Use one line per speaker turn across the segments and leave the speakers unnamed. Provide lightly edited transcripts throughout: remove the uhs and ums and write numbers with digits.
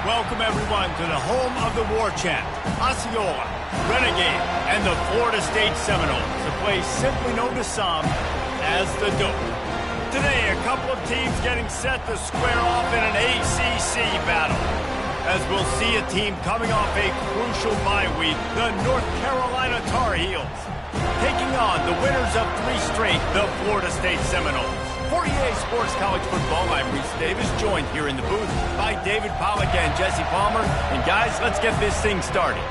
Welcome, everyone, to the home of the war chant, Osceola, Renegade, and the Florida State Seminoles, a place simply known to some as the Dope. Today, a couple of teams getting set to square off in an ACC battle. As we'll see a team coming off a crucial bye week, the North Carolina Tar Heels, taking on the winners of 3 straight, the Florida State Seminoles. For EA Sports College Football, I'm Reese Davis, joined here in the booth by David Pollack and Jesse Palmer. And guys, let's get this thing started.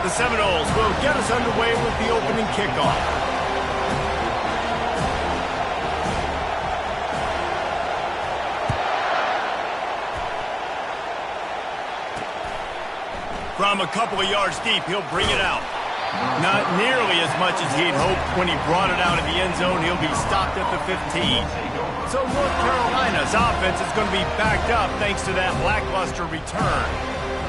The Seminoles will get us underway with the opening kickoff. From a couple of yards deep, he'll bring it out. Not nearly as much as he'd hoped when he brought it out of the end zone. He'll be stopped at the 15. So North Carolina's offense is going to be backed up thanks to that lackluster return.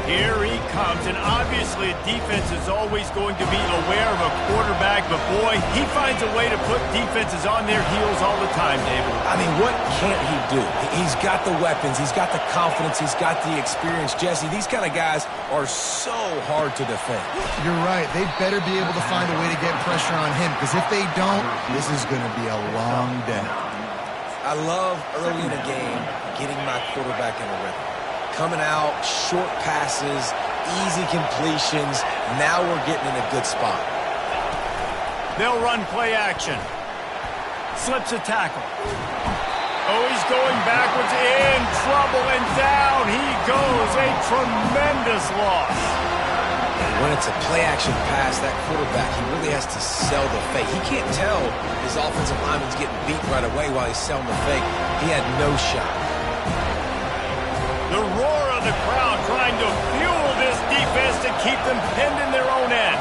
Here he comes, and obviously defense is always going to be aware of a quarterback, but boy, he finds a way to put defenses on their heels all the time, David.
I mean, what can't he do? He's got the weapons, he's got the confidence, he's got the experience. Jesse, these kind of guys are so hard to defend.
You're right. They better be able to find a way to get pressure on him, because if they don't, this is going to be a long day.
I love early in a game getting my quarterback in a rhythm. Coming out, short passes, easy completions. Now we're getting in a good spot.
They'll run play action. Slips a tackle. Oh, he's going backwards, in trouble, and down he goes. A tremendous loss.
When it's a play-action pass, that quarterback, he really has to sell the fake. He can't tell his offensive lineman's getting beat right away while he's selling the fake. He had no shot.
The roar of the crowd trying to fuel this defense to keep them pinned in their own end.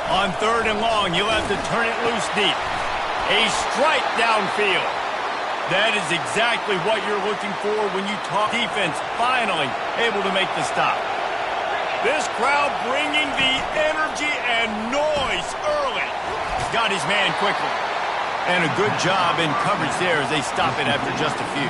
On 3rd and long, you'll have to turn it loose deep. A strike downfield. That is exactly what you're looking for when you talk defense finally able to make the stop. This crowd bringing the energy and noise early. Got his man quickly. And a good job in coverage there as they stop it after just a few.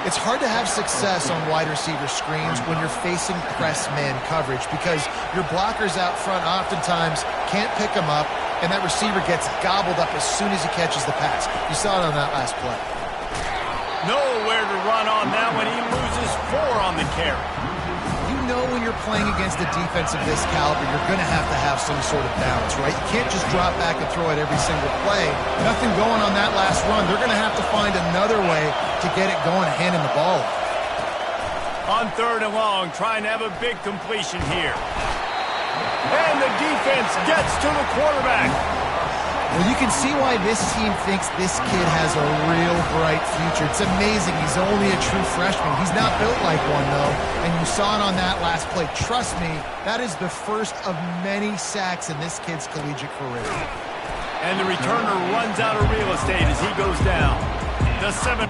It's hard to have success on wide receiver screens when you're facing press man coverage because your blockers out front oftentimes can't pick them up, and that receiver gets gobbled up as soon as he catches the pass. You saw it on that last play.
Nowhere to run on that one. He loses 4 on the carry.
You know when you're playing against a defense of this caliber, you're going to have some sort of balance, right? You can't just drop back and throw it every single play. Nothing going on that last run. They're going to have to find another way to get it going, handing the ball.
On 3rd and long, trying to have a big completion here. And the defense gets to the quarterback.
Well, you can see why this team thinks this kid has a real bright future. It's amazing. He's only a true freshman. He's not built like one, though. And you saw it on that last play. Trust me, that is the first of many sacks in this kid's collegiate career.
And the returner runs out of real estate as he goes down. The 7.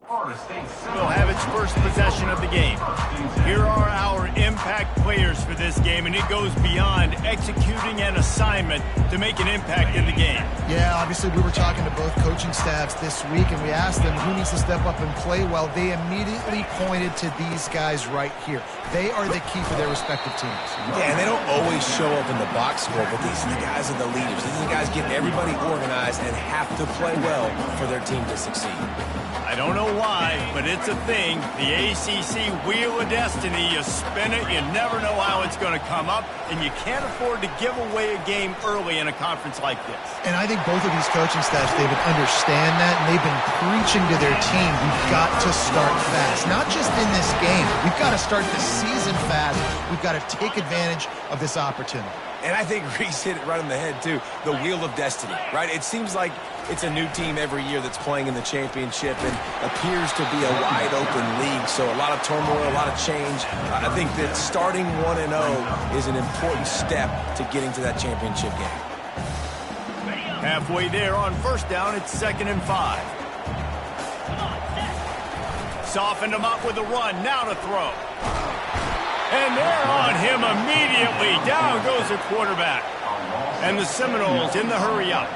will have its first possession of the game. Here are our impact players for this game, and it goes beyond executing an assignment to make an impact in the game.
Yeah, obviously we were talking to both coaching staffs this week, and we asked them who needs to step up and play well. They immediately pointed to these guys right here. They are the key for their respective teams.
Yeah, and they don't always show up in the box score, but these are the guys are the leaders. These are the guys getting everybody organized and have to play well for their team to succeed.
I don't know why, but it's a thing. The ACC Wheel of Destiny, you spin it, you never know how it's going to come up, and you can't afford to give away a game early in a conference like this.
And I think both of these coaching staffs, David, understand that, and they've been preaching to their team, we've got to start fast. Not just in this game. We've got to start the season fast. We've got to take advantage of this opportunity.
And I think Reese hit it right on the head, too. The Wheel of Destiny, right? It seems like it's a new team every year that's playing in the championship and appears to be a wide-open league. So a lot of turmoil, a lot of change. I think that starting 1-0 is an important step to getting to that championship game.
Halfway there on first down, it's 2nd and 5. Softened him up with a run, now to throw. And they're on him immediately. Down goes the quarterback. And the Seminoles in the hurry up.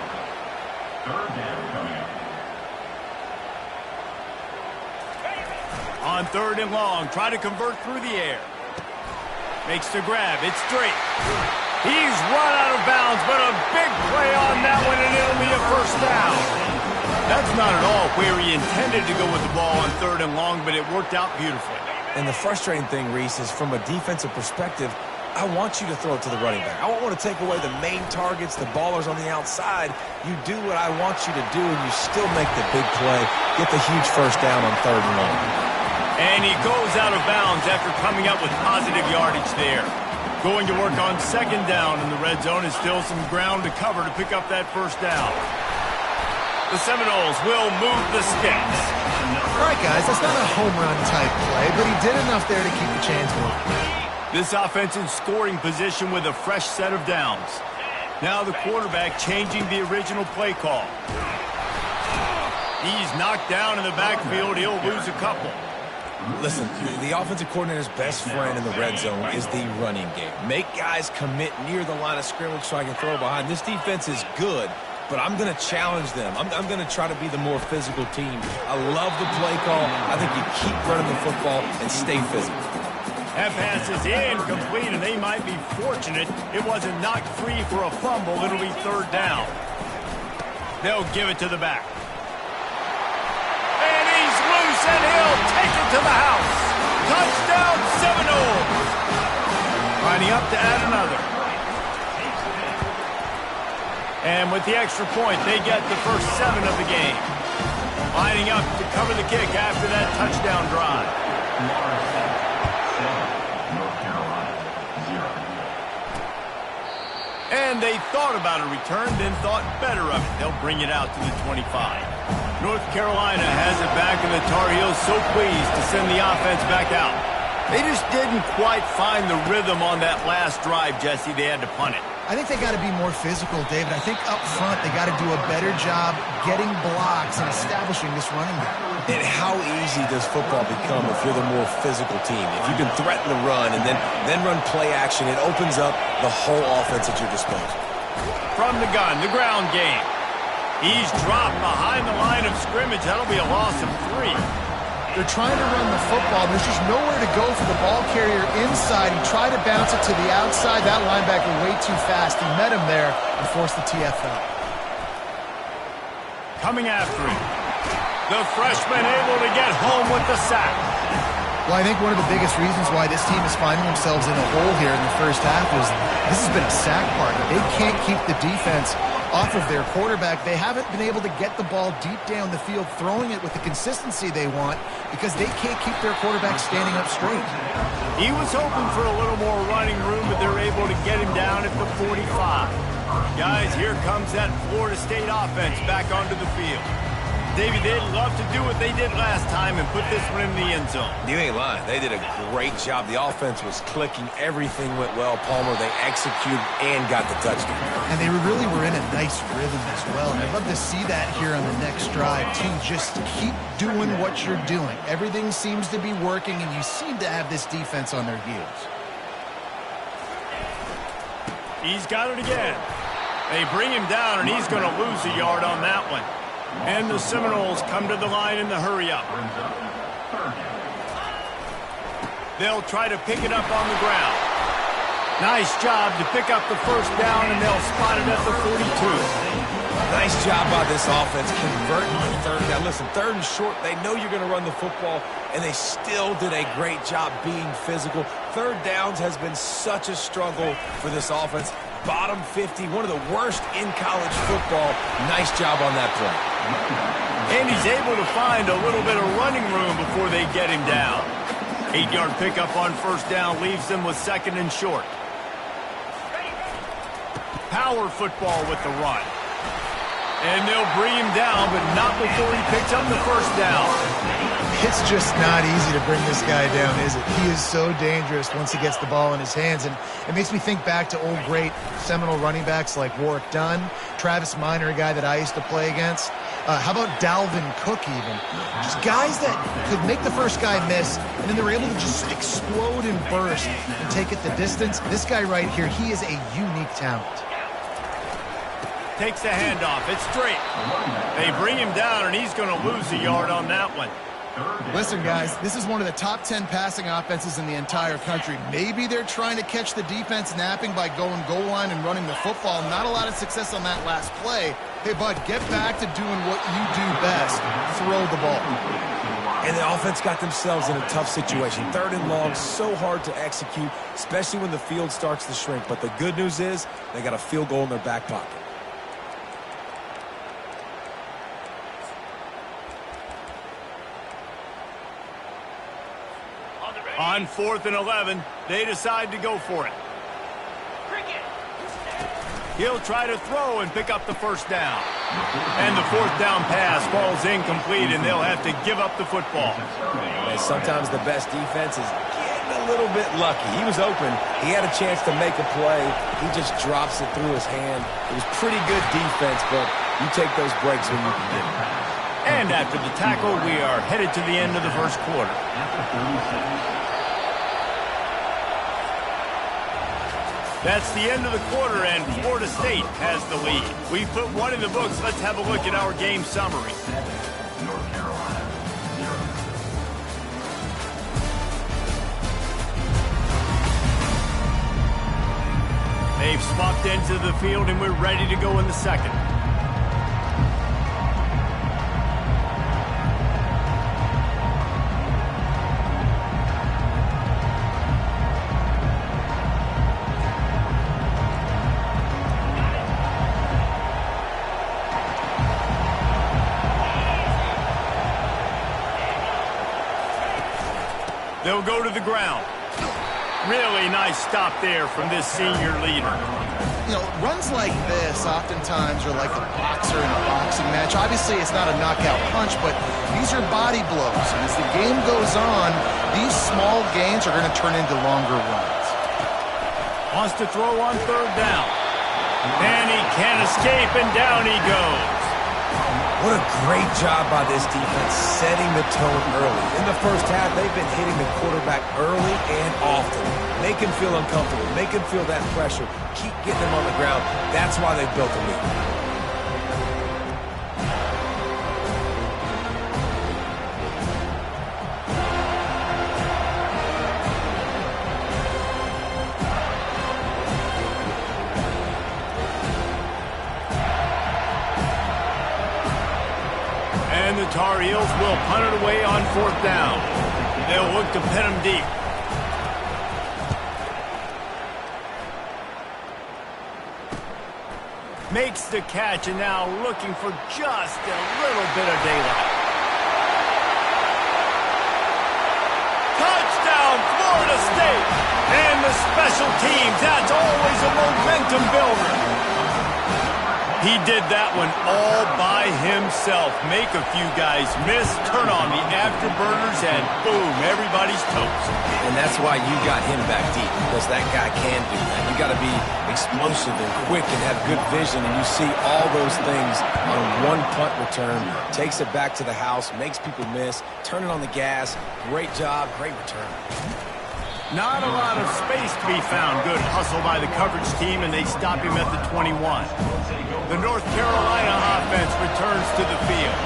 On 3rd and long, try to convert through the air. Makes the grab, it's straight. He's run out of bounds, but a big play on that one, and it'll be a first down. That's not at all where he intended to go with the ball on 3rd and long, but it worked out beautifully.
And the frustrating thing, Reese, is from a defensive perspective, I want you to throw it to the running back. I don't want to take away the main targets, the ballers on the outside. You do what I want you to do, and you still make the big play, get the huge first down on 3rd and long.
And he goes out of bounds after coming up with positive yardage there. Going to work on 2nd down in the red zone is still some ground to cover to pick up that first down. The Seminoles will move the sticks.
All right, guys, that's not a home run type play, but he did enough there to keep the chains moving.
This offense in scoring position with a fresh set of downs. Now the quarterback changing the original play call. He's knocked down in the backfield. He'll lose a couple.
Listen, the offensive coordinator's best friend in the red zone is the running game. Make guys commit near the line of scrimmage so I can throw behind. This defense is good, but I'm going to challenge them. I'm going to try to be the more physical team. I love the play call. I think you keep running the football and stay physical.
That pass is incomplete, and they might be fortunate it wasn't knocked free for a fumble. It'll be 3rd down. They'll give it to the back. And he's loose, and he'll take it to the house. Touchdown, Seminoles. Lining up to add another. And with the extra point, they get the first 7 of the game. Lining up to cover the kick after that touchdown drive. And they thought about a return, then thought better of it. They'll bring it out to the 25. North Carolina has it back, and the Tar Heels so pleased to send the offense back out. They just didn't quite find the rhythm on that last drive, Jesse. They had to punt it.
I think they got to be more physical, David. I think up front they got to do a better job getting blocks and establishing this running game.
And how easy does football become if you're the more physical team? If you can threaten the run and then run play action, it opens up the whole offense at your disposal.
From the gun, the ground game. He's dropped behind the line of scrimmage. That'll be a loss of 3.
They're trying to run the football. There's just nowhere to go for the ball carrier inside. He tried to bounce it to the outside. That linebacker way too fast. He met him there and forced the TFL.
Coming after him. The freshman able to get home with the sack.
Well, I think one of the biggest reasons why this team is finding themselves in a hole here in the first half is this has been a sack party. They can't keep the defense off of their quarterback. They haven't been able to get the ball deep down the field, throwing it with the consistency they want because they can't keep their quarterback standing up straight.
He was hoping for a little more running room, but they're able to get him down at the 45. Guys, here comes that Florida State offense back onto the field. Davey, they'd love to do what they did last time and put this one in the end zone.
You ain't lying. They did a great job. The offense was clicking. Everything went well. Palmer, they executed and got the touchdown.
And they really were in a nice rhythm as well. And I'd love to see that here on the next drive, too. Just keep doing what you're doing. Everything seems to be working, and you seem to have this defense on their heels.
He's got it again. They bring him down, and he's going to lose a yard on that one. And the Seminoles come to the line in the hurry-up. They'll try to pick it up on the ground. Nice job to pick up the first down, and they'll spot it at the 42.
Nice job by this offense converting on third down. Listen, third and short, they know you're going to run the football, and they still did a great job being physical. Third downs has been such a struggle for this offense. Bottom 50, one of the worst in college football. Nice job on that play.
And he's able to find a little bit of running room before they get him down. 8-yard pickup on first down leaves them with second and short. Power football with the run. And they'll bring him down, but not before he picks up the first down.
It's just not easy to bring this guy down, is it? He is so dangerous once he gets the ball in his hands. And it makes me think back to old great Seminole running backs like Warwick Dunn, Travis Minor, a guy that I used to play against. How about Dalvin Cook even? Just guys that could make the first guy miss, and then they were able to just explode and burst and take it the distance. This guy right here, he is a unique talent.
Takes the handoff. It's straight. They bring him down, and he's going to lose a yard on that one.
Listen, guys, this is one of the top 10 passing offenses in the entire country. Maybe they're trying to catch the defense napping by going goal line and running the football. Not a lot of success on that last play. Hey, bud, get back to doing what you do best. Throw the ball.
And the offense got themselves in a tough situation. Third and long, so hard to execute, especially when the field starts to shrink. But the good news is they got a field goal in their back pocket.
On 4th and 11, they decide to go for it. He'll try to throw and pick up the first down. And the fourth down pass falls incomplete, and they'll have to give up the football.
And sometimes the best defense is getting a little bit lucky. He was open. He had a chance to make a play. He just drops it through his hand. It was pretty good defense, but you take those breaks when you can get them.
And after the tackle, we are headed to the end of the first quarter. That's the end of the quarter, and Florida State has the lead. We put one in the books. Let's have a look at our game summary. They've swapped ends of the field, and we're ready to go in the second. They'll go to the ground. Really nice stop there from this senior leader.
You know, runs like this oftentimes are like a boxer in a boxing match. Obviously, it's not a knockout punch, but these are body blows. And as the game goes on, these small gains are going to turn into longer runs.
Wants to throw on third down. And he can't escape, and down he goes.
What a great job by this defense setting the tone early. In the first half, they've been hitting the quarterback early and often. Make him feel uncomfortable. Make him feel that pressure. Keep getting him on the ground. That's why they've built a lead.
And the Tar Heels will punt it away on fourth down. They'll look to pin him deep. Makes the catch, and now looking for just a little bit of daylight. Touchdown, Florida State! And the special teams, that's always a momentum builder. He did that one all by himself. Make a few guys miss, turn on the afterburners, and boom, everybody's toast.
And that's why you got him back deep, because that guy can do that. You got to be explosive and quick and have good vision, and you see all those things on one punt return. Takes it back to the house, makes people miss, turning on the gas. Great job, great return.
Not a lot of space to be found. Good hustle by the coverage team, and they stop him at the 21. The North Carolina offense returns to the field.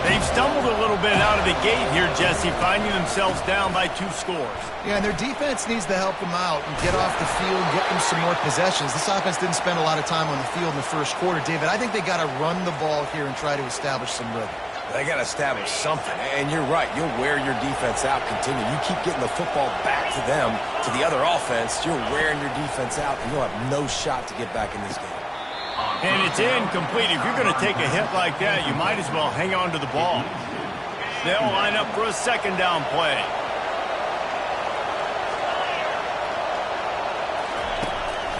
They've stumbled a little bit out of the gate here, Jesse, finding themselves down by 2 scores.
Yeah, and their defense needs to help them out and get off the field, get them some more possessions. This offense didn't spend a lot of time on the field in the first quarter, David. I think they got to run the ball here and try to establish some rhythm.
They got to establish something, and you're right. You'll wear your defense out, continue. You keep getting the football back to them, to the other offense, you're wearing your defense out, and you'll have no shot to get back in this game.
And it's incomplete. If you're going to take a hit like that, you might as well hang on to the ball. They'll line up for a second down play.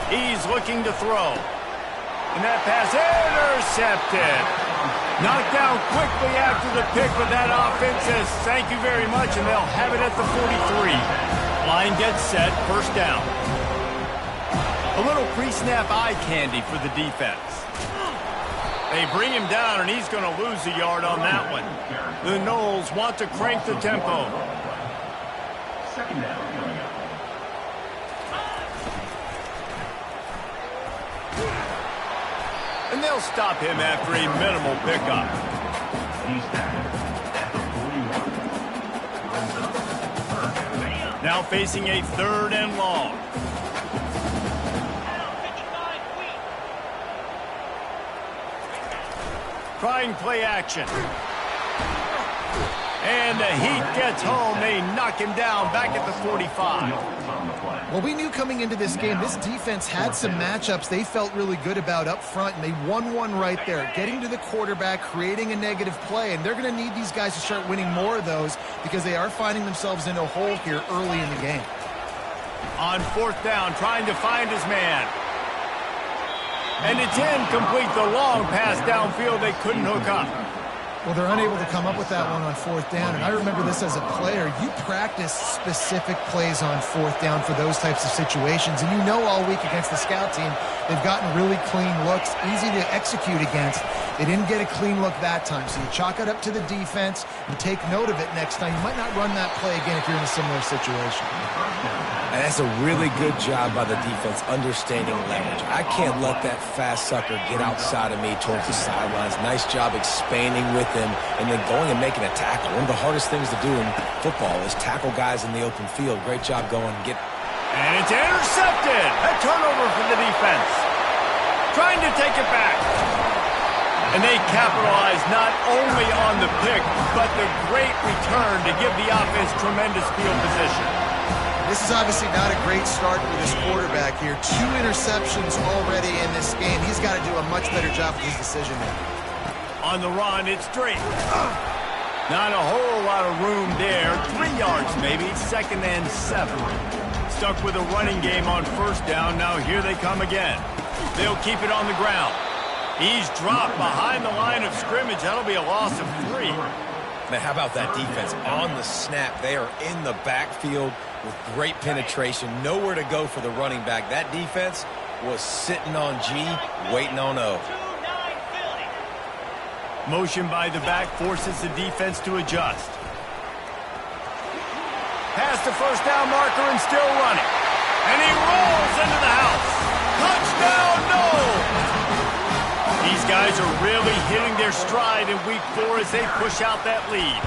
He's looking to throw. And that pass intercepted. Knocked down quickly after the pick, but that offense says thank you very much, and they'll have it at the 43. Line gets set, first down. A little pre-snap eye candy for the defense. They bring him down, and he's going to lose a yard on that one. The Noles want to crank the tempo.
Second down coming up.
And they'll stop him after a minimal pickup.
He's tackled at the 41.
Now facing a 3rd and long. Trying play action. And the heat gets home. They knock him down back at the 45.
Well, we knew coming into this game, this defense had some matchups they felt really good about up front, and they won one right there, getting to the quarterback, creating a negative play, and they're going to need these guys to start winning more of those because they are finding themselves in a hole here early in the game.
On 4th down, trying to find his man. And it's incomplete. The long pass downfield, they couldn't hook up.
Well, they're unable to come up with that one on 4th down, and I remember this as a player. You practice specific plays on 4th down for those types of situations, and you know all week against the scout team, they've gotten really clean looks, easy to execute against. They didn't get a clean look that time, so you chalk it up to the defense and take note of it next time. You might not run that play again if you're in a similar situation.
And that's a really good job by the defense, understanding leverage. I can't let that fast sucker get outside of me towards the sidelines. Nice job expanding with him and then going and making a tackle. One of the hardest things to do in football is tackle guys in the open field. Great job going and get.
And it's intercepted. A turnover for the defense. Trying to take it back. And they capitalize not only on the pick, but the great return to give the offense tremendous field position.
This is obviously not a great start for this quarterback here. 2 interceptions already in this game. He's got to do a much better job with his decision making.
On the run, it's Drake. Not a whole lot of room there. 3 yards maybe, 2nd and 7. Stuck with a running game on 1st down. Now here they come again. They'll keep it on the ground. He's dropped behind the line of scrimmage. That'll be a loss of 3.
Man, how about that defense? On the snap, they are in the backfield with great penetration. Nowhere to go for the running back. That defense was sitting on G, waiting on O.
Motion by the back forces the defense to adjust. Past the 1st down marker and still running. And he rolls into the house. Touchdown, no! These guys are really hitting their stride in week 4 as they push out that lead.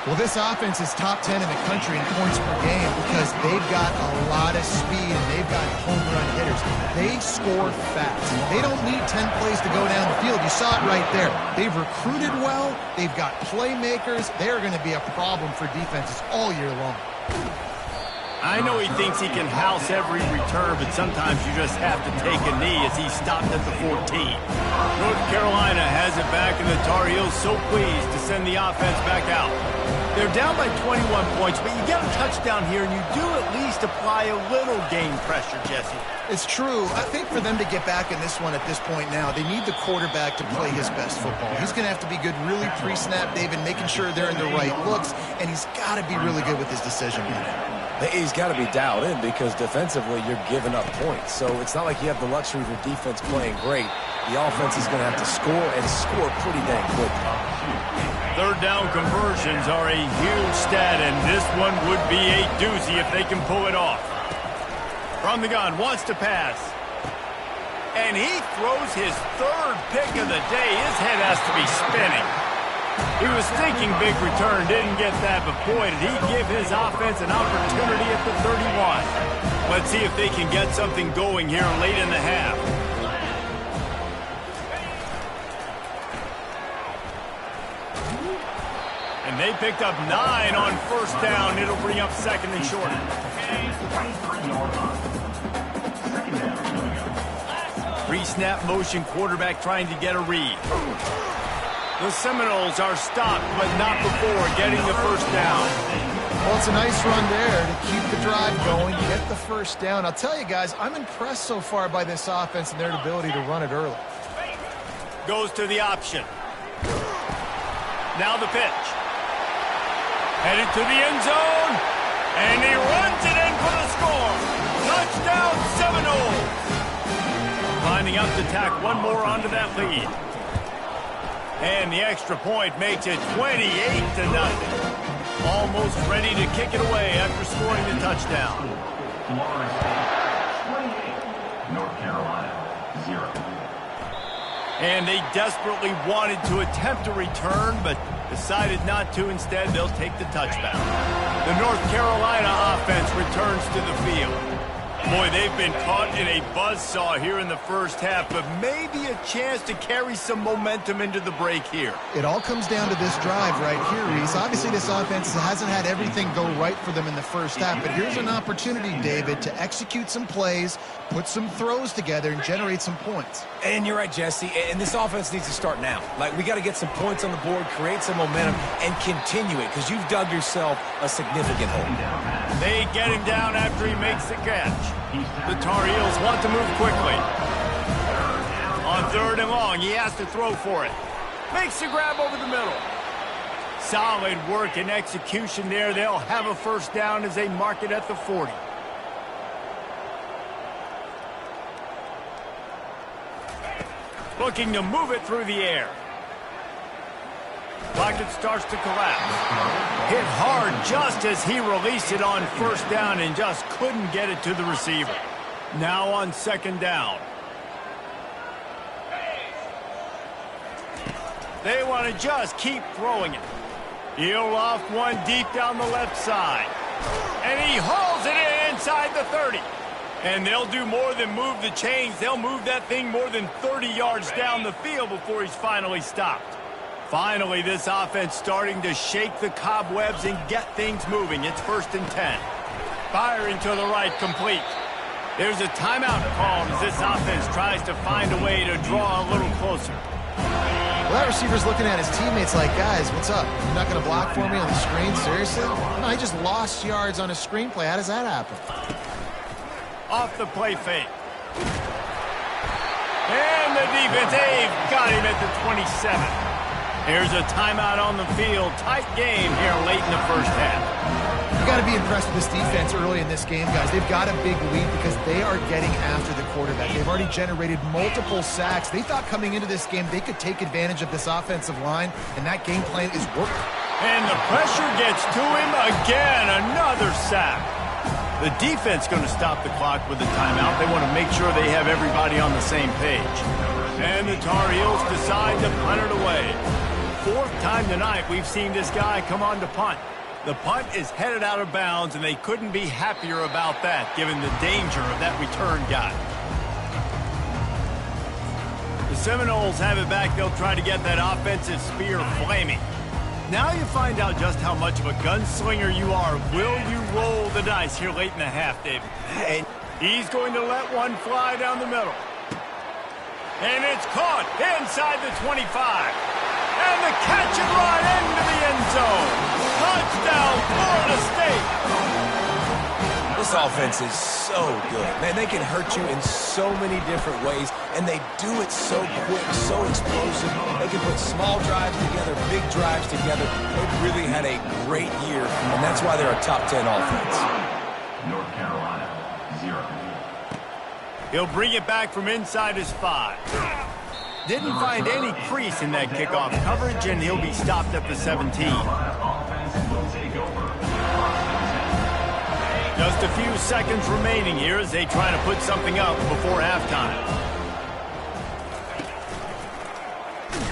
Well, this offense is top 10 in the country in points per game because they've got a lot of speed and they've got home run hitters. They score fast. They don't need 10 plays to go down the field. You saw it right there. They've recruited well. They've got playmakers. They're going to be a problem for defenses all year long.
I know he thinks he can house every return, but sometimes you just have to take a knee as he stopped at the 14. North Carolina has it back, and the Tar Heels so pleased to send the offense back out. They're down by 21 points, but you get a touchdown here, and you do at least apply a little game pressure, Jesse.
It's true. I think for them to get back in this one at this point now, they need the quarterback to play his best football. He's going to have to be good really pre-snap, David, making sure they're in the right looks, and he's got to be really good with his decision making.
He's got to be dialed in because defensively you're giving up points. So it's not like you have the luxury of your defense playing great. The offense is going to have to score and score pretty dang quickly.
Third down conversions are a huge stat, and this one would be a doozy if they can pull it off. From the gun, wants to pass. And he throws his third pick of the day. His head has to be spinning. He was thinking big return, didn't get that, but boy, did he give his offense an opportunity at the 31. Let's see if they can get something going here late in the half. And they picked up 9 on first down. It'll bring up second and short. Pre-snap motion quarterback trying to get a read. The Seminoles are stopped, but not before getting the first down.
Well, it's a nice run there to keep the drive going, get the first down. I'll tell you guys, I'm impressed so far by this offense and their ability to run it early.
Goes to the option. Now the pitch. Headed to the end zone. And he runs it in for the score. Touchdown Seminoles. Lining up to tack one more onto that lead. And the extra point makes it 28-0. Almost ready to kick it away after scoring the touchdown.
Florida State 28, North Carolina 0.
And they desperately wanted to attempt a return, but decided not to. Instead, they'll take the touchback. The North Carolina offense returns to the field. Boy, they've been caught in a buzzsaw here in the first half, but maybe a chance to carry some momentum into the break here.
It all comes down to this drive right here, Reese. Obviously, this offense hasn't had everything go right for them in the first half, but here's an opportunity, David, to execute some plays, put some throws together, and generate some points.
And you're right, Jesse, and this offense needs to start now. Like, we got to get some points on the board, create some momentum, and continue it, because you've dug yourself a significant hole.
They get him down after he makes the catch. The Tar Heels want to move quickly. On third and long, he has to throw for it. Makes the grab over the middle. Solid work and execution there. They'll have a first down as they mark it at the 40. Looking to move it through the air. Pocket starts to collapse. Hit hard just as he released it on first down and just couldn't get it to the receiver. Now on second down. They want to just keep throwing it. He'll off one deep down the left side. And he hauls it in inside the 30. And they'll do more than move the chains. They'll move that thing more than 30 yards down the field before he's finally stopped. Finally, this offense starting to shake the cobwebs and get things moving. It's 1st and 10. Firing to the right, complete. There's a timeout called as this offense tries to find a way to draw a little closer.
Well, that receiver's looking at his teammates like, guys, what's up? You're not going to block for me on the screen? Seriously? No, he just lost yards on a screenplay. How does that happen?
Off the play fake. And the defense, they've got him at the 27. Here's a timeout on the field. Tight game here late in the first half.
You got to be impressed with this defense early in this game, guys. They've got a big lead because they are getting after the quarterback. They've already generated multiple sacks. They thought coming into this game they could take advantage of this offensive line, and that game plan is working.
And the pressure gets to him again. Another sack. The defense going to stop the clock with a timeout. They want to make sure they have everybody on the same page. And the Tar Heels decide to punt it away. 4th time tonight we've seen this guy come on to punt. The punt is headed out of bounds, and they couldn't be happier about that, given the danger of that return guy. The Seminoles have it back. They'll try to get that offensive spear flaming. Now you find out just how much of a gunslinger you are. Will you roll the dice here late in the half, David? And he's going to let one fly down the middle. And it's caught inside the 25. And the catch and run into the end zone. Touchdown, Florida State!
This offense is so good. Man, they can hurt you in so many different ways, and they do it so quick, so explosive. They can put small drives together, big drives together. They've really had a great year, and that's why they're a top 10 offense.
North Carolina, 0.
He'll bring it back from inside his 5. Didn't find any crease in that kickoff coverage, and he'll be stopped at the 17.
Offense will take over.
Just a few seconds remaining here as they try to put something up before halftime.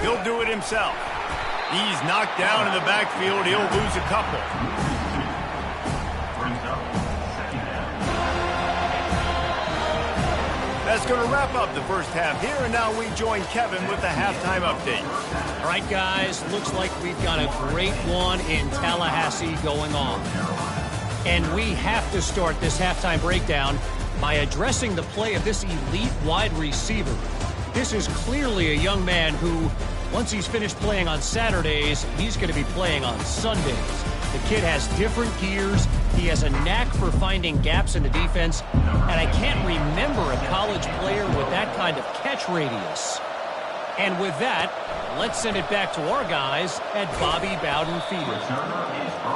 He'll do it himself. He's knocked down in the backfield. He'll lose a couple.
Brings up second down.
That's going to wrap up the first half here, and now we join Kevin with the halftime update.
All right, guys, looks like we've got a great one in Tallahassee going on. And we have to start this halftime breakdown by addressing the play of this elite wide receiver. This is clearly a young man who, once he's finished playing on Saturdays, he's going to be playing on Sundays. The kid has different gears. He has a knack for finding gaps in the defense. And I can't remember a college player with that kind of catch radius. And with that, let's send it back to our guys at Bobby Bowden Field.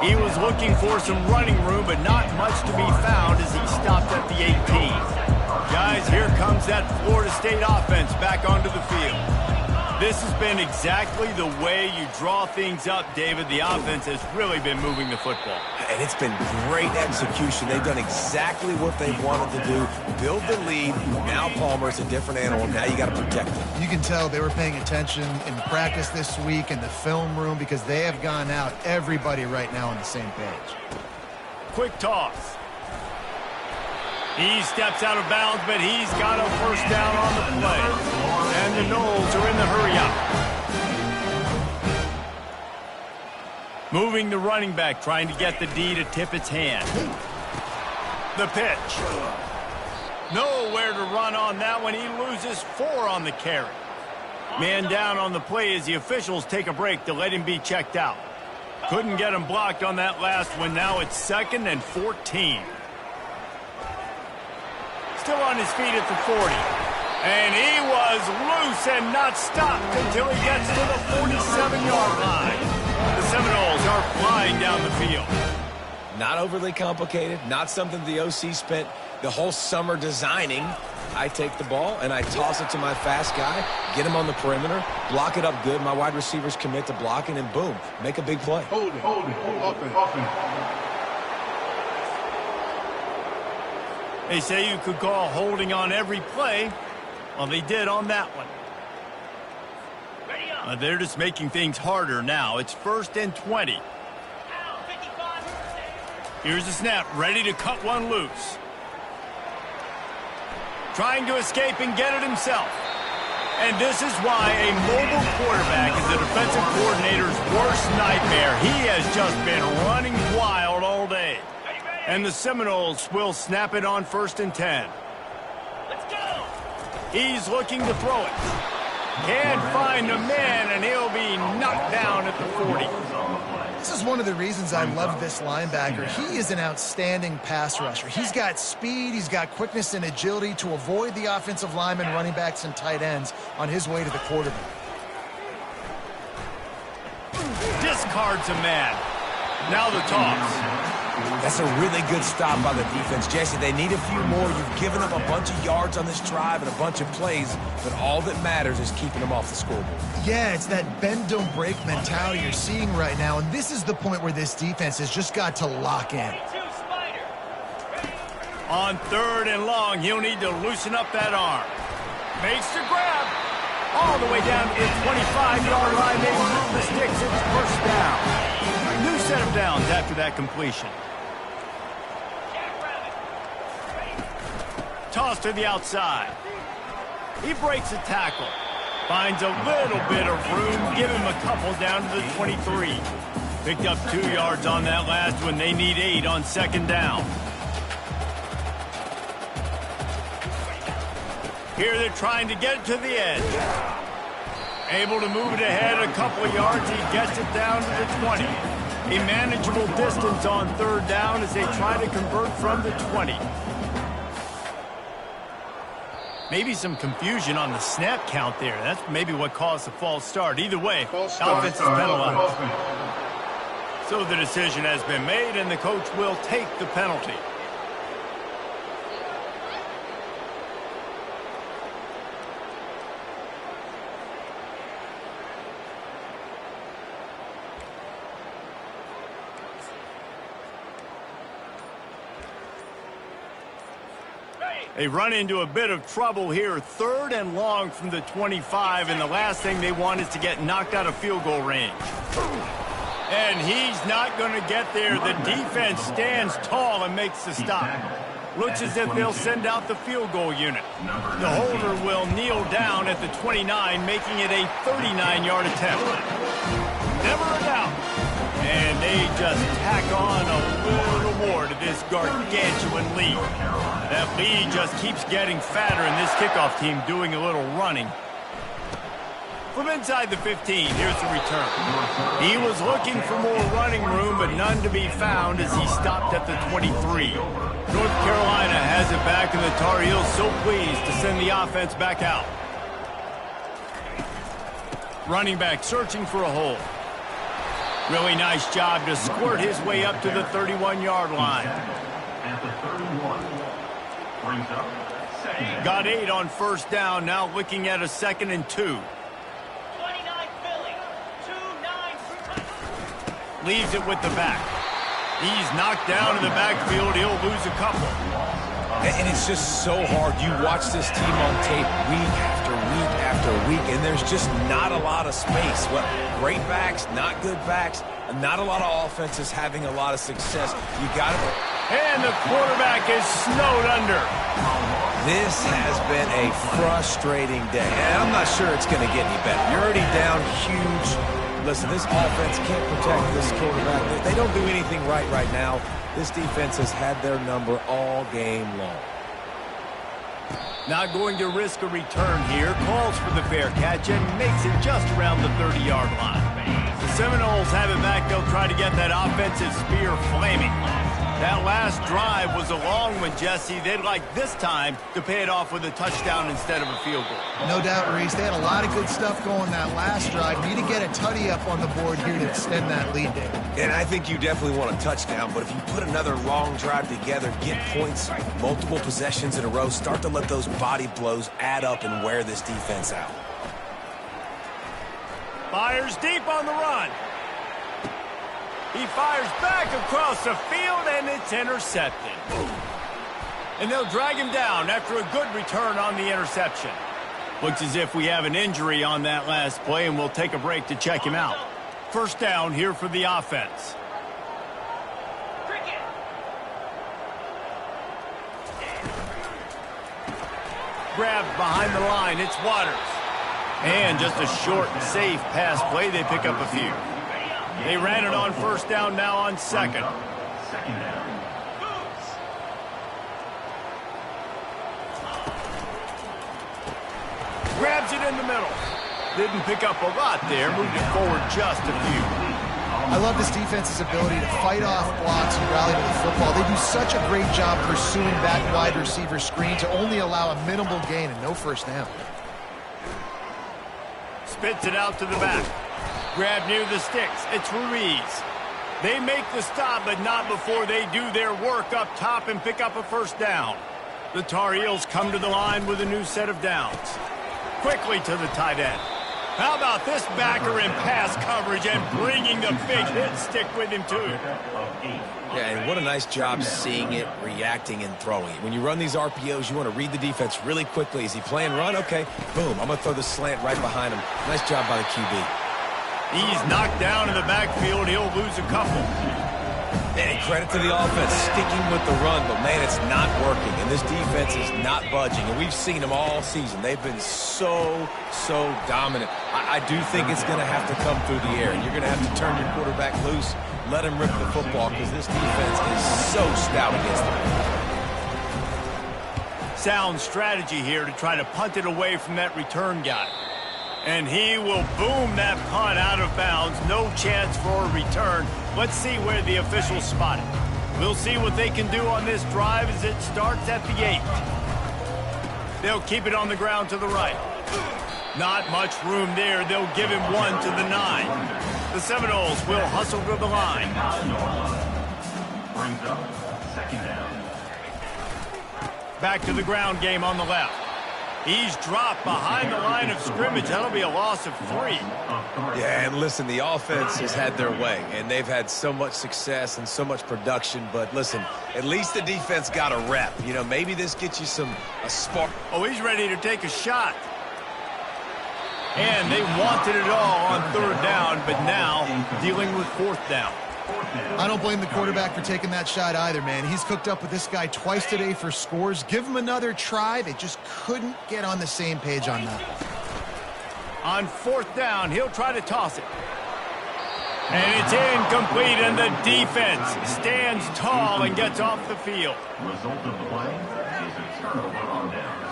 He was looking for some running room, but not much to be found as he stopped at the 18. Guys, here comes that Florida State offense back onto the field. This has been exactly the way you draw things up, David. The offense has really been moving the football.
And it's been great execution. They've done exactly what they wanted to do. Build the lead. Now Palmer's a different animal. Now you got to protect him.
You can tell they were paying attention in practice this week in the film room because they have gone out, everybody right now on the same page.
Quick toss. He steps out of bounds, but he's got a first down on the play. And the Noles are in the hurry-up. Moving the running back, trying to get the D to tip its hand. The pitch. Nowhere to run on that one. He loses 4 on the carry. Man down on the play as the officials take a break to let him be checked out. Couldn't get him blocked on that last one. Now it's 2nd and 14. Still on his feet at the 40. And he was loose and not stopped until he gets to the 47-yard line. The Seminoles are flying down the field.
Not overly complicated, not something the OC spent the whole summer designing. I take the ball and I toss it to my fast guy, get him on the perimeter, block it up good. My wide receivers commit to blocking, and boom, make a big play.
Hold it.
They say you could call holding on every play. Well, they did on that one. They're just making things harder now. It's 1st and 20. Here's the snap, ready to cut one loose. Trying to escape and get it himself. And this is why a mobile quarterback is the defensive coordinator's worst nightmare. He has just been running wild all day. And the Seminoles will snap it on 1st and 10. Let's go! He's looking to throw it. Can't find a man, and he'll be knocked down at the 40.
This is one of the reasons I love this linebacker. He is an outstanding pass rusher. He's got speed, he's got quickness and agility to avoid the offensive linemen, running backs, and tight ends on his way to the quarterback.
Discards a man. Now the toss.
That's a really good stop by the defense. Jesse, they need a few more. You've given up a bunch of yards on this drive and a bunch of plays, but all that matters is keeping them off the scoreboard.
Yeah, it's that bend, don't break mentality you're seeing right now, and this is the point where this defense has just got to lock in.
On 3rd and long, he'll need to loosen up that arm. Makes the grab. All the way down to the 25-yard line. They move the sticks. It's first down. New set of downs after that completion. Toss to the outside. He breaks a tackle. Finds a little bit of room. Give him a couple down to the 23. Picked up 2 yards on that last one. They need 8 on 2nd down. Here they're trying to get it to the edge. Able to move it ahead a couple of yards. He gets it down to the 20. A manageable distance on third down as they try to convert from the 20. Maybe some confusion on the snap count there. That's maybe what caused the false start. Either way, offense is penalized. So the decision has been made, and the coach will take the penalty. They run into a bit of trouble here. 3rd and long from the 25, and the last thing they want is to get knocked out of field goal range. And he's not going to get there. The defense stands tall and makes the stop. Looks as if they'll send out the field goal unit. The holder will kneel down at the 29, making it a 39-yard attempt. Never a doubt. And they just tack on a little more to this gargantuan lead. That lead just keeps getting fatter, and this kickoff team doing a little running. From inside the 15, here's the return. He was looking for more running room, but none to be found as he stopped at the 23. North Carolina has it back, and the Tar Heels so pleased to send the offense back out. Running back searching for a hole. Really nice job to squirt his way up to the 31-yard line.
At the 31. Brings up second down.
Got 8 on first down, now looking at a 2nd and 2.
29 Philly, 2-9.
Leaves it with the back. He's knocked down in the backfield. He'll lose a couple.
And it's just so hard. You watch this team on tape week after week after week, and there's just not a lot of space. Well, great backs, not good backs, and not a lot of offenses having a lot of success. You got it.
And the quarterback is snowed under.
This has been a frustrating day, and I'm not sure it's going to get any better. You're already down huge. Listen, this offense can't protect this quarterback. They don't do anything right now. This defense has had their number all game long.
Not going to risk a return here. Calls for the fair catch and makes it just around the 30-yard line. The Seminoles have it back. They'll try to get that offensive spear flaming. That last drive was a long one, Jesse. They'd like this time to pay it off with a touchdown instead of a field goal.
No doubt, Reese. They had a lot of good stuff going that last drive. Need to get a tutty up on the board here to extend that lead, David.
And I think you definitely want a touchdown, but if you put another long drive together, get points, multiple possessions in a row, start to let those body blows add up and wear this defense out.
Fires deep on the run. He fires back across the field, and it's intercepted. And they'll drag him down after a good return on the interception. Looks as if we have an injury on that last play, and we'll take a break to check him out. First down here for the offense. Grabbed behind the line, it's Waters. And just a short, safe pass play, they pick up a few. They ran it on first down, now on 2nd.
Second down.
Grabs it in the middle. Didn't pick up a lot there, moved it forward just a few.
I love this defense's ability to fight off blocks and rally to the football. They do such a great job pursuing that wide receiver screen to only allow a minimal gain and no first down.
Spits it out to the back. Grab near the sticks. It's Ruiz. They make the stop, but not before they do their work up top and pick up a first down. The Tar Heels come to the line with a new set of downs. Quickly to the tight end. How about this backer in pass coverage and bringing the big hit stick with him, too?
Yeah, and what a nice job seeing it, reacting, and throwing it. When you run these RPOs, you want to read the defense really quickly. Is he playing run? Okay, boom, I'm going to throw the slant right behind him. Nice job by the QB.
He's knocked down in the backfield. He'll lose a couple.
And credit to the offense, sticking with the run, but man, it's not working, and this defense is not budging, and we've seen them all season. They've been so dominant. I do think it's going to have to come through the air, and you're going to have to turn your quarterback loose, let him rip the football, because this defense is so stout against them.
Sound strategy here to try to punt it away from that return guy. And he will boom that punt out of bounds. No chance for a return. Let's see where the officials spot it. We'll see what they can do on this drive as it starts at the 8. They'll keep it on the ground to the right. Not much room there. They'll give him 1 to the 9. The Seminoles will hustle to the line.
Brings up second down.
Back to the ground game on the left. He's dropped behind the line of scrimmage. That'll be a loss of 3.
Yeah, and listen, the offense has had their way, and they've had so much success and so much production. But listen, at least the defense got a rep. You know, maybe this gets you a spark.
Oh, he's ready to take a shot. And they wanted it all on 3rd down, but now dealing with 4th down.
I don't blame the quarterback for taking that shot either, man. He's cooked up with this guy twice today for scores. Give him another try. They just couldn't get on the same page on that.
On 4th down, he'll try to toss it. And it's incomplete, and the defense stands tall and gets off the field.
Result of the play is a turnover on downs.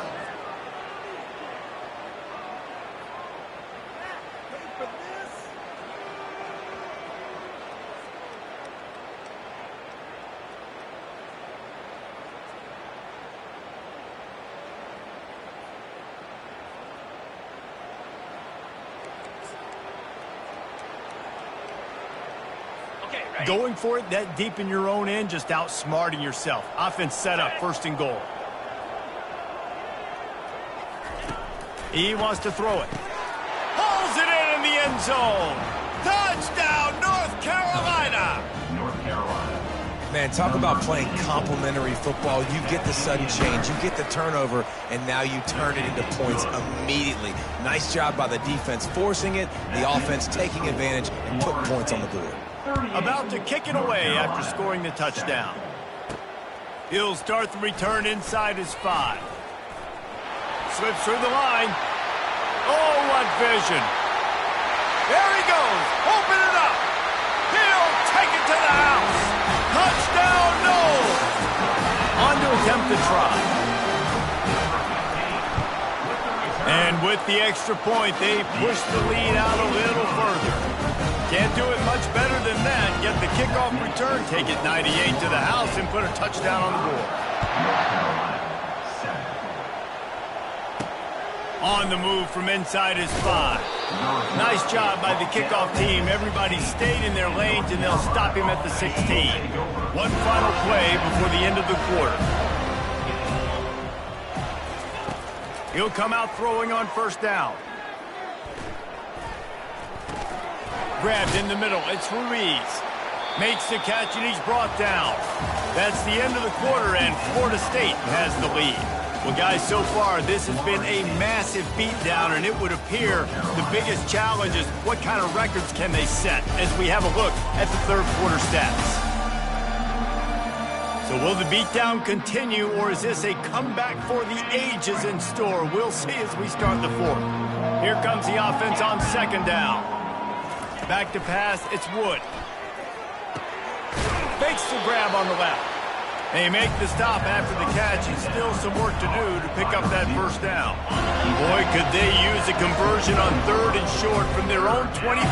Going for it that deep in your own end, just outsmarting yourself. Offense set up, 1st and goal. He wants to throw it. Pulls it in the end zone. Touchdown, North Carolina.
North Carolina.
Man, talk about playing complementary football. You get the sudden change, you get the turnover, and now you turn it into points immediately. Nice job by the defense forcing it, the offense taking advantage and putting points on the board.
About to kick it away after scoring the touchdown. He'll start the return inside his 5. Slips through the line. Oh, what vision. There he goes. Open it up. He'll take it to the house. Touchdown, Noles. On to attempt the try. And with the extra point, they push the lead out a little further. Can't do it much better than that. Get the kickoff return, take it 98 to the house, and put a touchdown on the board. On the move from inside his 5. Nice job by the kickoff team. Everybody stayed in their lanes, and they'll stop him at the 16. One final play before the end of the quarter. He'll come out throwing on 1st down. Grabbed in the middle. It's Ruiz. Makes the catch, and he's brought down. That's the end of the quarter, and Florida State has the lead. Well, guys, so far, this has been a massive beatdown, and it would appear the biggest challenge is what kind of records can they set as we have a look at the 3rd quarter stats. So will the beatdown continue, or is this a comeback for the ages in store? We'll see as we start the 4th. Here comes the offense on 2nd down. Back to pass, it's Wood. Fakes the grab on the left. They make the stop after the catch, and still some work to do to pick up that 1st down. Boy, could they use a conversion on 3rd and short from their own 24.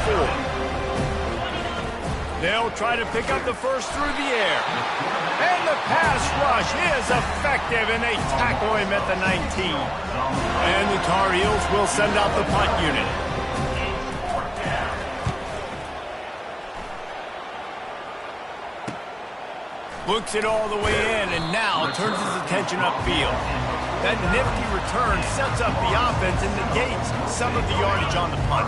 They'll try to pick up the 1st through the air. And the pass rush is effective, and they tackle him at the 19. And the Tar Heels will send out the punt unit. Looks it all the way in, and now turns his attention upfield. That nifty return sets up the offense and negates some of the yardage on the punt.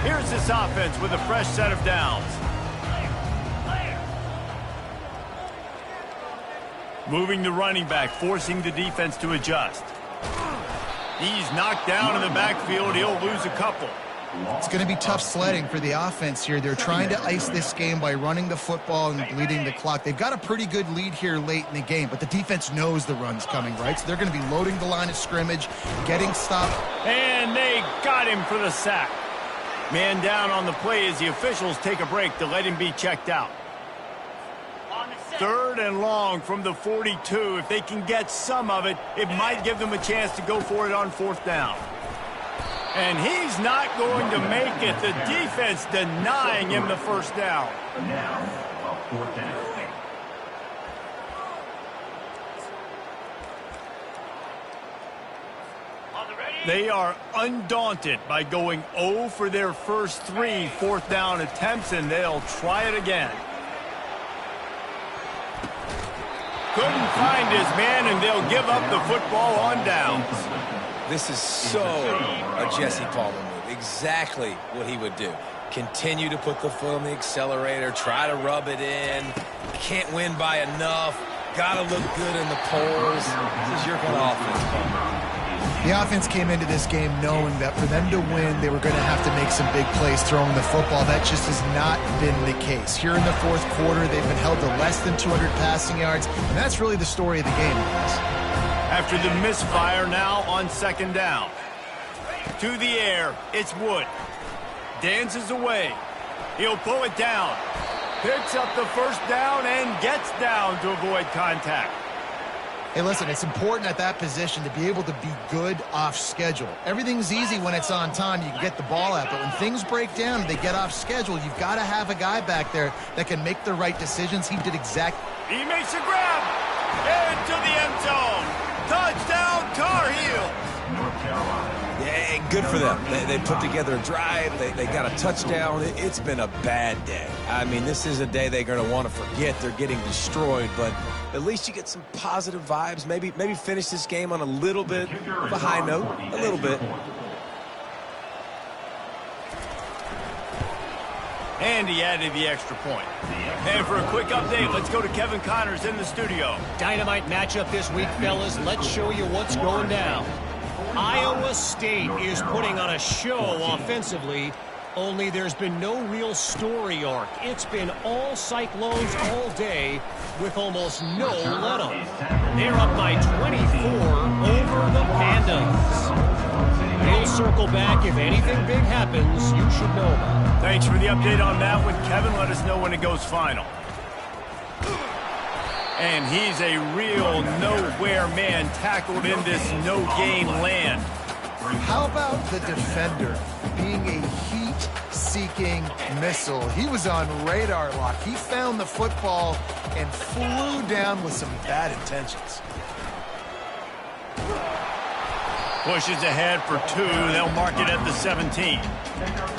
Here's this offense with a fresh set of downs. Moving the running back, forcing the defense to adjust. He's knocked down in the backfield. He'll lose a couple.
It's going to be tough sledding for the offense here. They're trying to ice this game by running the football and bleeding the clock. They've got a pretty good lead here late in the game, but the defense knows the run's coming, right? So they're going to be loading the line of scrimmage, getting stopped.
And they got him for the sack. Man down on the play as the officials take a break to let him be checked out. 3rd and long from the 42. If they can get some of it, it might give them a chance to go for it on 4th down. And he's not going to make it. The defense denying him the first down.
Now, a 4th down.
They are undaunted by going 0 for their first 3 4th down attempts, and they'll try it again. Couldn't find his man, and they'll give up the football on downs.
This is so a Jesse Palmer move. Exactly what he would do. Continue to put the foot on the accelerator, try to rub it in. Can't win by enough. Got to look good in the polls. This is your kind of offense, Palmer.
The offense came into this game knowing that for them to win, they were going to have to make some big plays throwing the football. That just has not been the case. Here in the 4th quarter, they've been held to less than 200 passing yards, and that's really the story of the game, guys.
After the misfire, now on 2nd down. To the air, it's Wood. Dances away. He'll pull it down. Picks up the first down and gets down to avoid contact.
Hey, listen, it's important at that position to be able to be good off schedule. Everything's easy when it's on time. You can get the ball out, but when things break down and they get off schedule, you've got to have a guy back there that can make the right decisions. He did exactly.
He makes a grab into the end zone. Touchdown, Tar Heels.
North Carolina.
Yeah, good for them. They put together a drive. They got a touchdown. It's been a bad day. I mean, this is a day they're going to want to forget. They're getting destroyed, but at least you get some positive vibes. Maybe finish this game on a little bit of a high note. A little bit.
And he added the extra point. And for a quick update, let's go to Kevin Connors in the studio.
Dynamite matchup this week, fellas. Let's show you what's going down. Iowa State is putting on a show offensively, only there's been no real story arc. It's been all Cyclones all day with almost no let-up. They're up by 24 over the Pandas. We'll circle back. If anything big happens, you should know about it.
Thanks for the update on that one, Kevin. Let us know when it goes final. And he's a real nowhere man tackled in this no-gain land.
How about the defender being a heat-seeking missile? He was on radar lock. He found the football and flew down with some bad intentions.
Pushes ahead for 2. They'll mark it at the 17.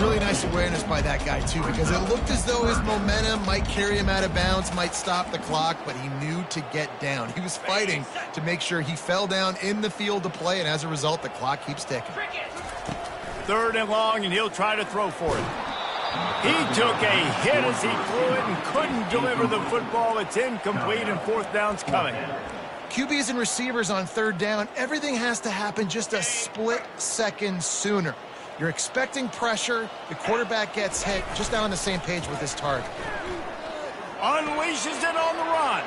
Really nice awareness by that guy, too, because it looked as though his momentum might carry him out of bounds, might stop the clock, but he knew to get down. He was fighting to make sure he fell down in the field to play, and as a result, the clock keeps ticking.
3rd and long, and he'll try to throw for it. He took a hit as he threw it and couldn't deliver the football. It's incomplete, and 4th down's coming.
QBs and receivers on 3rd down, everything has to happen just a split second sooner. You're expecting pressure, the quarterback gets hit, just not on the same page with his target.
Unleashes it on the run.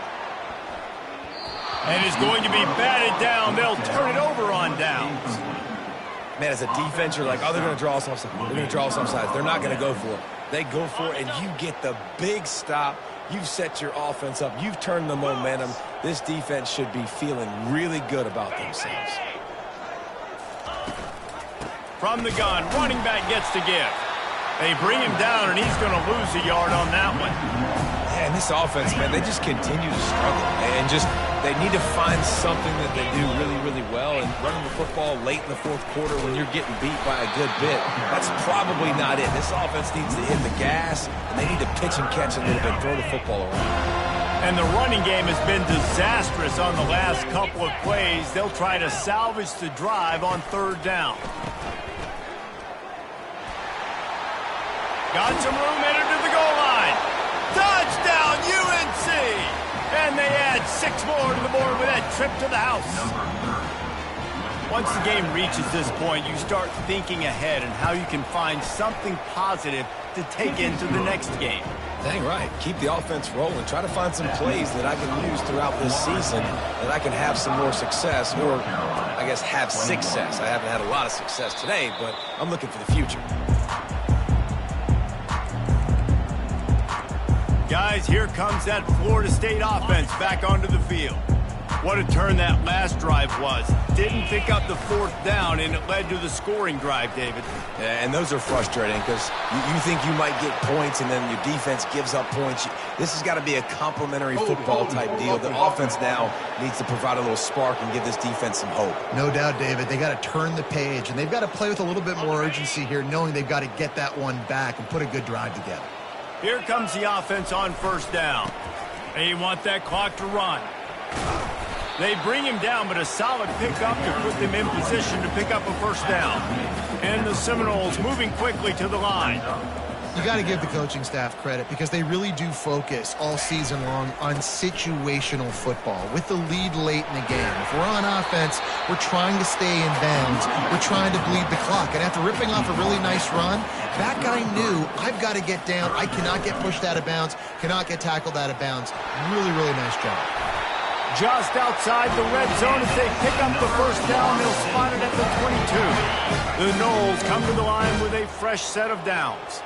And is going to be batted down. They'll turn it over on downs.
Man, as a defense, you're like, oh, they're going to draw us offside. They're going to draw us offside. They're not going to go for it. They go for it, and you get the big stop. You've set your offense up. You've turned the momentum. This defense should be feeling really good about themselves.
From the gun, running back gets to give. They bring him down, and he's going to lose a yard on that one.
And this offense, man, they just continue to struggle. And they need to find something that they do really, really well. And running the football late in the 4th quarter when you're getting beat by a good bit, that's probably not it. This offense needs to hit the gas, and they need to pitch and catch a little bit, throw the football around.
And the running game has been disastrous on the last couple of plays. They'll try to salvage the drive on 3rd down. Got some room, entered to the goal line. Touchdown, UNC! And they add 6 more to the board with that trip to the house. Once the game reaches this point, you start thinking ahead and how you can find something positive to take into the next game.
Dang right. Keep the offense rolling. Try to find some plays that I can use throughout this season that I can have some more success, or I guess have success. I haven't had a lot of success today, but I'm looking for the future.
Guys, here comes that Florida State offense back onto the field. What a turn that last drive was. Didn't pick up the fourth down, and it led to the scoring drive, David.
Yeah, and those are frustrating because you think you might get points, and then your defense gives up points. This has got to be a complementary football-type deal. The offense now needs to provide a little spark and give this defense some hope.
No doubt, David. They got to turn the page, and they've got to play with a little bit more urgency here, knowing they've got to get that one back and put a good drive together.
Here comes the offense on first down. They want that clock to run. They bring him down, but a solid pickup to put them in position to pick up a first down. And the Seminoles moving quickly to the line.
You got to give the coaching staff credit because they really do focus all season long on situational football with the lead late in the game. If we're on offense, we're trying to stay in bounds. We're trying to bleed the clock. And after ripping off a really nice run, that guy knew, I've got to get down. I cannot get pushed out of bounds, cannot get tackled out of bounds. Really, really nice job.
Just outside the red zone as they pick up the first down. They'll spot it at the 22. The Noles come to the line with a fresh set of downs.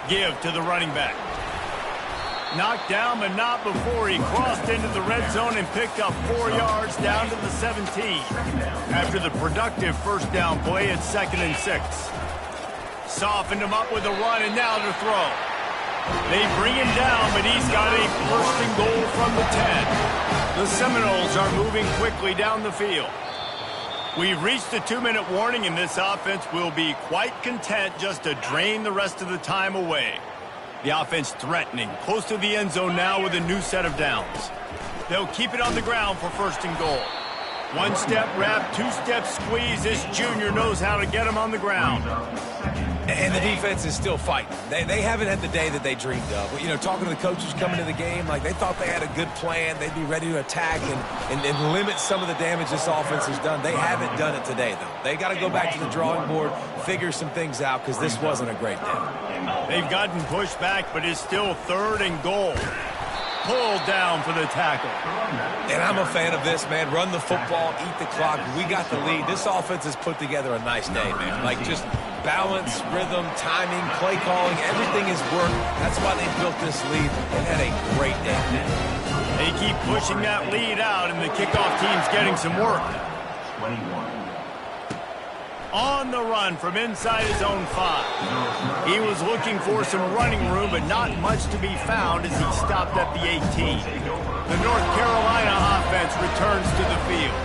Give to the running back. Knocked down, but not before he crossed into the red zone and picked up 4 yards down to the 17. After the productive first down play, it's 2nd and 6. Softened him up with a run, and now to throw. They bring him down, but he's got a first and goal from the 10. The Seminoles are moving quickly down the field. We've reached the 2-minute warning, and this offense will be quite content just to drain the rest of the time away. The offense threatening, close to the end zone now with a new set of downs. They'll keep it on the ground for first and goal. 1-step wrap, 2-step squeeze. This junior knows how to get him on the ground.
And the defense is still fighting. They haven't had the day that they dreamed of. You know, talking to the coaches coming to the game, like they thought they had a good plan. They'd be ready to attack and limit some of the damage this offense has done. They haven't done it today, though. They got to go back to the drawing board, figure some things out, because this wasn't a great day.
They've gotten pushed back, but it's still 3rd and goal. Pulled down for the tackle.
And I'm a fan of this, man. Run the football, eat the clock. We got the lead. This offense has put together a nice day, man. Like just balance, rhythm, timing, play calling, everything has worked. That's why they built this lead and had a great day.
They keep pushing that lead out, and the kickoff team's getting some work.
21.
On the run from inside his own 5. He was looking for some running room, but not much to be found as he stopped at the 18. The North Carolina offense returns to the field.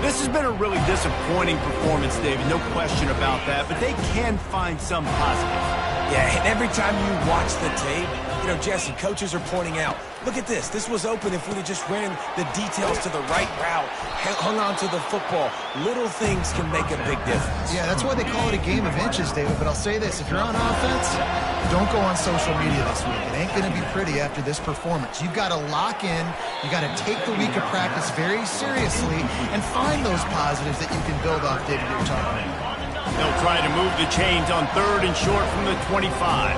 This has been a really disappointing performance, David, no question about that, but they can find some positives.
Yeah, and every time you watch the tape, you know, Jesse, coaches are pointing out, look at this. This was open if we'd have just ran the details to the right route, hung on to the football. Little things can make a big difference.
Yeah, that's why they call it a game of inches, David. But I'll say this, if you're on offense, don't go on social media this week. It ain't going to be pretty after this performance. You've got to lock in. You got to take the week of practice very seriously and find those positives that you can build off, David, you're talking about.
They'll try to move the chains on 3rd and short from the 25.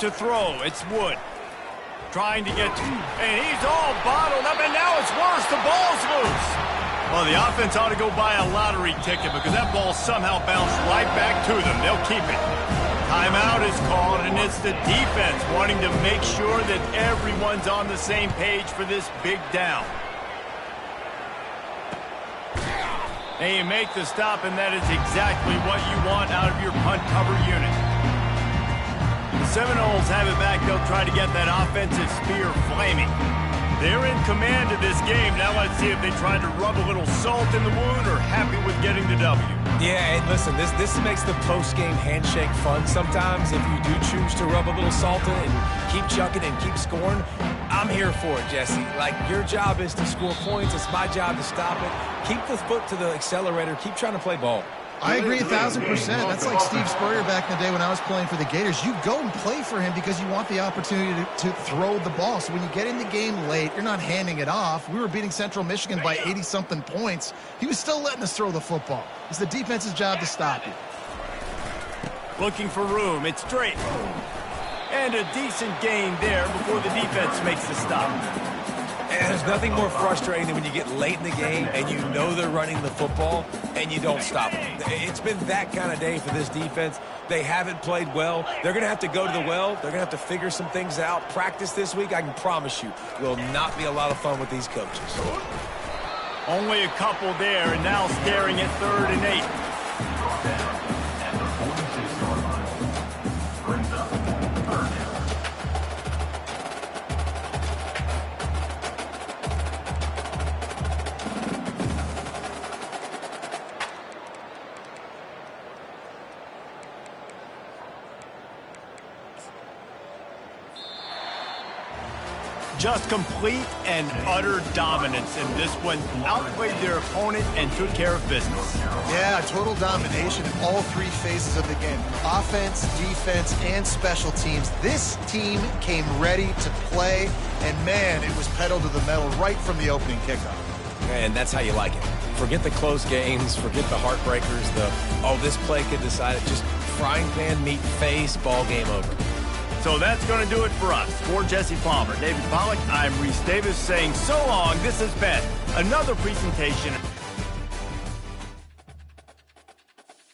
To throw, it's Wood. Trying to get to, and he's all bottled up, and now it's worse. The ball's loose. Well, the offense ought to go buy a lottery ticket because that ball somehow bounced right back to them. They'll keep it. Timeout is called, and it's the defense wanting to make sure that everyone's on the same page for this big down. And you make the stop, and that is exactly what you want out of your punt cover unit. The Seminoles have it back. They'll try to get that offensive spear flaming. They're in command of this game. Now let's see if they try to rub a little salt in the wound or happy with getting the W.
Yeah, and listen, this makes the post-game handshake fun sometimes. If you do choose to rub a little salt in and keep chucking and keep scoring, I'm here for it, Jesse. Like, your job is to score points. It's my job to stop it. Keep the foot to the accelerator. Keep trying to play ball.
I agree 1,000%. That's like Steve Spurrier back in the day when I was playing for the Gators. You go and play for him because you want the opportunity to throw the ball. So when you get in the game late, you're not handing it off. We were beating Central Michigan by 80-something points. He was still letting us throw the football. It's the defense's job to stop you.
Looking for room. It's Drake. And a decent gain there before the defense makes the stop.
And there's nothing more frustrating than when you get late in the game and you know they're running the football, and you don't stop them. It's been that kind of day for this defense. They haven't played well. They're going to have to go to the well. They're going to have to figure some things out. Practice this week, I can promise you, will not be a lot of fun with these coaches.
Only a couple there, and now staring at 3rd and 8.
At the 46-yard line. Brings up 3rd down.
Just complete and utter dominance in this one. Outplayed their opponent and took care of business.
Yeah, total domination in all 3 phases of the game. Offense, defense, and special teams. This team came ready to play, and man, it was pedal to the metal right from the opening kickoff.
And that's how you like it. Forget the close games, forget the heartbreakers, this play could decide it. Just frying pan, meat face, ball game over.
So that's going to do it for us. For Jesse Palmer, David Pollack, I'm Reese Davis saying so long. This has been another presentation.